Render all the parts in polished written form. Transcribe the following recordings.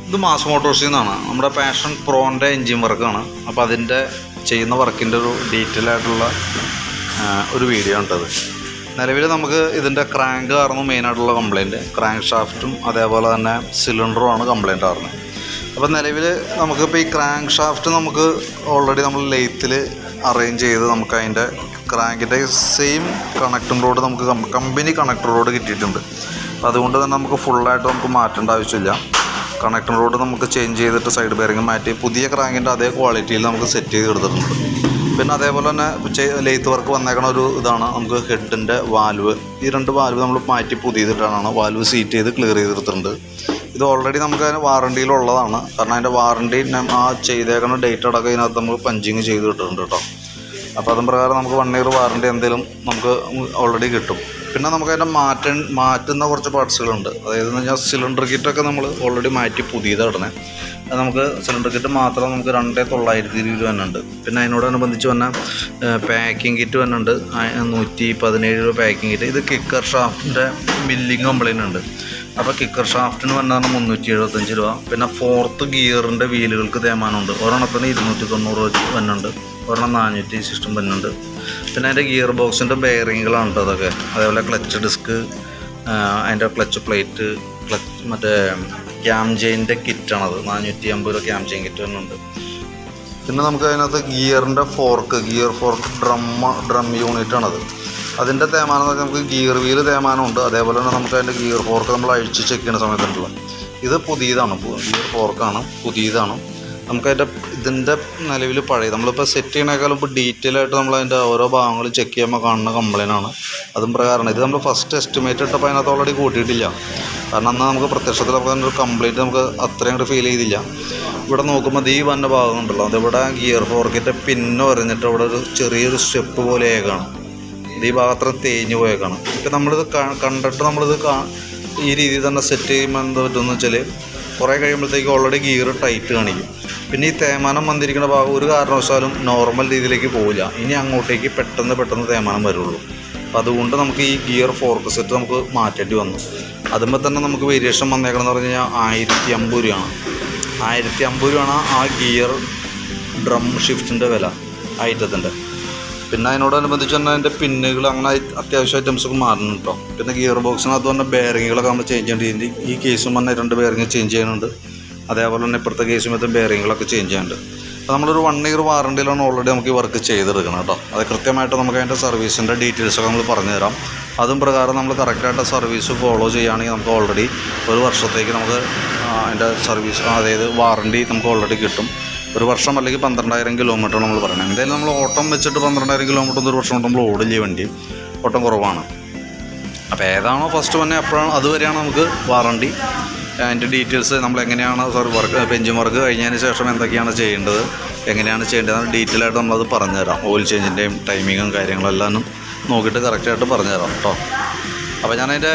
ഇത് മാസ് മോട്ടോഴ്സിൽ നിന്നാണ്. നമ്മുടെ പാഷൻ പ്രോൻ്റെ എൻജിൻ വർക്കാണ്. അപ്പോൾ അതിൻ്റെ ചെയ്യുന്ന വർക്കിൻ്റെ ഒരു ഡീറ്റെയിൽ ആയിട്ടുള്ള ഒരു വീഡിയോ ഉണ്ടത്. നിലവിൽ നമുക്ക് ഇതിൻ്റെ ക്രാങ്ക് ആയിരുന്നു മെയിനായിട്ടുള്ള കംപ്ലയിൻറ്റ്. ക്രാങ്ക് ഷാഫ്റ്റും അതേപോലെ തന്നെ സിലിണ്ടറുമാണ് കംപ്ലയിൻ്റ് ആയിരുന്നത്. അപ്പോൾ നിലവിൽ നമുക്കിപ്പോൾ ഈ ക്രാങ്ക് ഷാഫ്റ്റ് നമുക്ക് ഓൾറെഡി നമ്മൾ ലെയ്ത്തിൽ അറേഞ്ച് ചെയ്ത് നമുക്ക് അതിൻ്റെ ക്രാങ്കിൻ്റെ സെയിം കണക്റ്റിംഗ് റോഡ് നമുക്ക് കമ്പനി കണക്ടർ റോഡ് കിട്ടിയിട്ടുണ്ട്. അതുകൊണ്ട് തന്നെ നമുക്ക് ഫുള്ളായിട്ട് നമുക്ക് മാറ്റേണ്ട ആവശ്യമില്ല. കണക്റ്റിംഗ് റോഡ് നമുക്ക് ചേഞ്ച് ചെയ്തിട്ട് സൈഡ് ബെയറിംഗ് മാറ്റി പുതിയ ക്രാങ്കിൻ്റെ അതേ ക്വാളിറ്റിയിൽ നമുക്ക് സെറ്റ് ചെയ്ത് എടുത്തിട്ടുണ്ട്. പിന്നെ അതേപോലെ തന്നെ ലെയ്ത്ത് വർക്ക് വന്നേക്കണ ഒരു ഇതാണ് നമുക്ക് ഹെഡിൻ്റെ വാൽവ്. ഈ 2 വാൽവ് നമ്മൾ മാറ്റി പുതിയതിട്ടാണ് വാൽവ് സീറ്റ് ചെയ്ത് ക്ലിയർ ചെയ്തെടുത്തിട്ടുണ്ട്. ഇത് ഓൾറെഡി നമുക്ക് അതിന് വാറണ്ടിയിലുള്ളതാണ്. കാരണം അതിൻ്റെ വാറണ്ടി ആ ചെയ്തേക്കണ ഡേറ്റ് അടക്കം ഇതിനകത്ത് നമുക്ക് പഞ്ചിങ് ചെയ്ത് കിട്ടുന്നുണ്ട് കേട്ടോ. അപ്പോൾ അതും പ്രകാരം നമുക്ക് 1 ഇയർ വാറണ്ടി എന്തെങ്കിലും നമുക്ക് ഓൾറെഡി കിട്ടും. പിന്നെ നമുക്ക് അതിൻ്റെ മാറ്റുന്ന കുറച്ച് പാർട്സുകളുണ്ട്. അതായത് എന്ന് വെച്ചാൽ സിലിണ്ടർ കിറ്റൊക്കെ നമ്മൾ ഓൾറെഡി മാറ്റി പുതിയതിടണേ. അത് നമുക്ക് സിലിണ്ടർ കിറ്റ് മാത്രം നമുക്ക് 2,920 തന്നെ ഉണ്ട്. പിന്നെ അതിനോടനുബന്ധിച്ച് വന്ന പാക്കിംഗ് കിറ്റ് വന്നുണ്ട് 117 രൂപ പാക്കിംഗ് കിറ്റ്. ഇത് കിക്കർ ഷാഫ്റ്റിൻ്റെ മില്ലിങ് കംപ്ലയിൻ്റ് ഉണ്ട്. അപ്പോൾ കിക്കർ ഷാഫ്റ്റിന് വന്നാണ് 375 രൂപ. പിന്നെ 4th ഗിയറിൻ്റെ വീലുകൾക്ക് തേമാനമുണ്ട്. ഒരെണ്ണത്തിന് 290 രൂപ വന്നുണ്ട്, ഒരെണ്ണം 460 വന്നുണ്ട്. പിന്നെ അതിൻ്റെ ഗിയർ ബോക്സിൻ്റെ ബെയറിങ്ങുകളാണ് കേട്ടോ അതൊക്കെ. അതേപോലെ ക്ലച്ച് ഡിസ്ക്, അതിൻ്റെ ക്ലച്ച് പ്ലേറ്റ്, മറ്റേ ക്യാം ചെയിൻ്റെ കിറ്റാണത്. 450 രൂപ ക്യാം ചെയിൻ കിറ്റ് വരുന്നുണ്ട്. പിന്നെ നമുക്ക് അതിനകത്ത് ഗിയർ ഫോർക്ക് ഡ്രം യൂണിറ്റാണത്. അതിൻ്റെ തേമാനം എന്ന് പറഞ്ഞാൽ നമുക്ക് ഗിയർ വീല് തേമാനമുണ്ട്. അതേപോലെ തന്നെ നമുക്ക് അതിൻ്റെ ഗിയർ ഫോർക്ക് നമ്മൾ അഴിച്ച് ചെക്ക് ചെയ്യുന്ന സമയത്തുണ്ടല്ലോ, ഇത് പുതിയതാണ്. ഗിയർ ഫോർക്കാണ്, പുതിയതാണ്. നമുക്കതിൻ്റെ ഇതിൻ്റെ നിലവിൽ പഴയ നമ്മളിപ്പോൾ സെറ്റ് ചെയ്യണേക്കാളും ഇപ്പോൾ ഡീറ്റെയിൽ ആയിട്ട് നമ്മളതിൻ്റെ ഓരോ ഭാഗങ്ങളും ചെക്ക് ചെയ്യുമ്പോൾ കാണുന്ന കംപ്ലയിൻ്റ് ആണ്. അതും പ്രകാരമാണ് ഇത് നമ്മൾ ഫസ്റ്റ് എസ്റ്റിമേറ്റ് ഇട്ടപ്പോൾ അതിനകത്ത് ഓൾറെഡി കൂട്ടിയിട്ടില്ല. കാരണം അന്ന് നമുക്ക് പ്രത്യക്ഷത്തിൽ നമുക്ക് അതിൻ്റെ ഒരു കംപ്ലയിൻറ്റ് നമുക്ക് അത്രയും കൂടി ഫീൽ ചെയ്തില്ല. ഇവിടെ നോക്കുമ്പോൾ ഈ വന്ന ഭാഗം ഉണ്ടല്ലോ, അതിവിടെ ഗിയർ ഫോർക്കിൻ്റെ പിന്ന് വരഞ്ഞിട്ട് ഇവിടെ ഒരു ചെറിയൊരു സ്റ്റെപ്പ് പോലെ ഏകാണ്. ഈ ഭാഗത്ര തേഞ്ഞ് പോയേക്കാണ്. ഇപ്പം നമ്മളിത് കണ്ടിട്ട് നമ്മളിത് ഈ രീതിയിൽ തന്നെ സെറ്റ് ചെയ്യുമ്പോൾ എന്താ പറ്റുമെന്ന് വെച്ചാൽ കുറേ കഴിയുമ്പോഴത്തേക്ക് ഓൾറെഡി ഗിയർ ടൈറ്റ് കാണിക്കും. പിന്നെ ഈ തേമാനം വന്നിരിക്കുന്ന ഭാഗം ഒരു കാരണവശാലും നോർമൽ രീതിയിലേക്ക് പോവില്ല. ഇനി അങ്ങോട്ടേക്ക് പെട്ടെന്ന് തേമാനം വരുള്ളൂ. അപ്പോൾ അതുകൊണ്ട് നമുക്ക് ഈ ഗിയർ ഫോർക്ക് സെറ്റ് നമുക്ക് മാറ്റേണ്ടി വന്നു. അതുമ്പോൾ തന്നെ നമുക്ക് വേരിയേഷൻ വന്നേക്കണമെന്ന് പറഞ്ഞു കഴിഞ്ഞാൽ 1,050 രൂപയാണ്. 1,050 രൂപയാണ് ആ ഗിയർ ഡ്രം ഷിഫ്റ്റിൻ്റെ വില ഐറ്റത്തിൻ്റെ. പിന്നെ അതിനോടനുബന്ധിച്ച് തന്നെ അതിൻ്റെ പിന്നുകൾ അങ്ങനെ അത്യാവശ്യം ഐറ്റംസൊക്കെ മാറുന്നുണ്ട് കേട്ടോ. പിന്നെ ഗിയർ ബോക്സിനകത്ത് തന്നെ ബെയറിങ്ങുകളൊക്കെ നമ്മൾ ചേഞ്ച് ചെയ്യേണ്ടി. ഈ കേസും തന്നെ 2 ബെയറിങ് ചേഞ്ച് ചെയ്യുന്നുണ്ട്. അതേപോലെ തന്നെ ഇപ്പോഴത്തെ കേസും മറ്റും ബെയറിങ്ങുകളൊക്കെ ചേഞ്ച് ചെയ്യുന്നുണ്ട്. അപ്പോൾ നമ്മളൊരു 1 ഇയർ വാറണ്ടിയിലാണ് ഓൾറെഡി നമുക്ക് ഈ വർക്ക് ചെയ്തെടുക്കണം കേട്ടോ. അത് കൃത്യമായിട്ട് നമുക്ക് അതിൻ്റെ സർവീസിൻ്റെ ഡീറ്റെയിൽസൊക്കെ നമ്മൾ പറഞ്ഞു തരാം. അതും പ്രകാരം നമ്മൾ കറക്റ്റായിട്ട് സർവീസ് ഫോളോ ചെയ്യുകയാണെങ്കിൽ നമുക്ക് ഓൾറെഡി 1 വർഷത്തേക്ക് നമുക്ക് അതിൻ്റെ സർവീസ് അതായത് വാറണ്ടി നമുക്ക് ഓൾറെഡി കിട്ടും. 1 വർഷം അല്ലെങ്കിൽ 12,000 കിലോമീറ്റർ നമ്മൾ പറയണം. എന്തായാലും നമ്മൾ ഓട്ടം വെച്ചിട്ട് 12,000 കിലോമീറ്റർ 1 വർഷം കൊണ്ട് നമ്മൾ ഓടില്ല. വണ്ടി ഓട്ടം കുറവാണ്. അപ്പോൾ ഏതാണോ ഫസ്റ്റ് വന്നെ അപ്പോഴാണ് അതുവരെയാണ് നമുക്ക് വാറണ്ടി. അതിൻ്റെ ഡീറ്റെയിൽസ് നമ്മൾ എങ്ങനെയാണ് എഞ്ചിൻ വർക്ക് കഴിഞ്ഞതിന് ശേഷം എന്തൊക്കെയാണ് ചെയ്യേണ്ടത്, എങ്ങനെയാണ് ചെയ്യേണ്ടതെന്ന് ഡീറ്റെയിൽ ആയിട്ട് നമ്മളത് പറഞ്ഞുതരാം. ഓയിൽ ചേഞ്ചിൻ്റെയും ടൈമിങ്ങും കാര്യങ്ങളെല്ലാം നോക്കിയിട്ട് കറക്റ്റായിട്ട് പറഞ്ഞുതരാം കേട്ടോ. അപ്പോൾ ഞാനതിൻ്റെ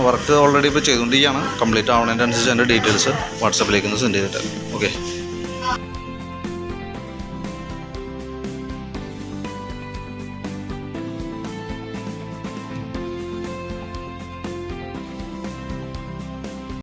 വർക്ക് ഓൾറെഡി ഇപ്പോൾ ചെയ്തുകൊണ്ടിരിക്കുകയാണ്. കംപ്ലീറ്റ് ആവുന്നതിൻ്റെ അനുസരിച്ച് അതിൻ്റെ ഡീറ്റെയിൽസ് വാട്സാപ്പിലേക്ക് ഒന്ന് സെൻഡ് ചെയ്തിട്ട്. ഓക്കെ.